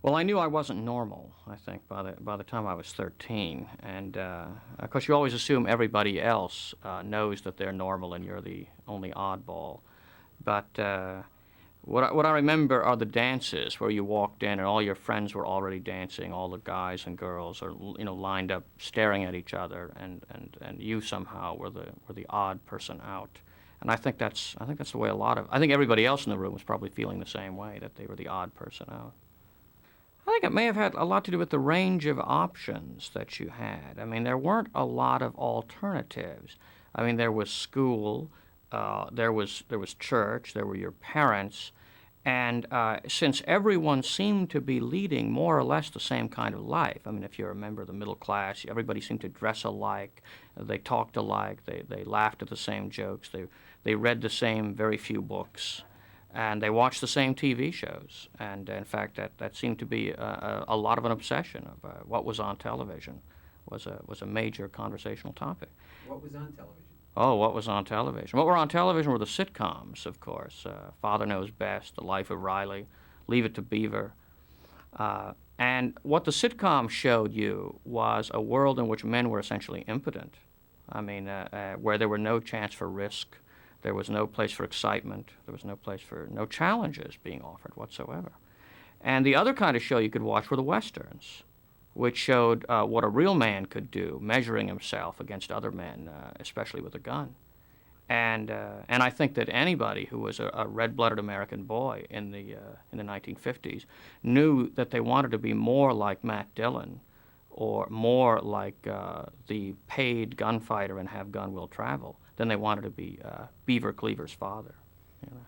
Well, I knew I wasn't normal, I think, by the time I was 13. And, of course, you always assume everybody else knows that they're normal and you're the only oddball. But what I remember are the dances where you walked in and all your friends were already dancing, all the guys and girls are, lined up staring at each other, and you somehow were the odd person out. And I think that's the way I think everybody else in the room was probably feeling the same way, that they were the odd person out. I think it may have had a lot to do with the range of options that you had. I mean, there weren't a lot of alternatives. I mean, there was school, there was church, there were your parents, and since everyone seemed to be leading more or less the same kind of life, I mean, if you're a member of the middle class, everybody seemed to dress alike, they talked alike, they laughed at the same jokes, they read the same very few books, and they watched the same TV shows. And in fact, that seemed to be a lot of an obsession of what was on television was a major conversational topic. What was on television? Oh, what was on television? What were on television were the sitcoms, of course. Father Knows Best, The Life of Riley, Leave It to Beaver. And what the sitcom showed you was a world in which men were essentially impotent. I mean, where there were no chance for risk, there was no place for excitement, there was no place for no challenges being offered whatsoever. And the other kind of show you could watch were the westerns, which showed what a real man could do, measuring himself against other men, especially with a gun. And I think that anybody who was a red-blooded American boy in the 1950s knew that they wanted to be more like Matt Dillon, or more like the paid gunfighter in Have Gun Will Travel, than they wanted to be Beaver Cleaver's father. You know.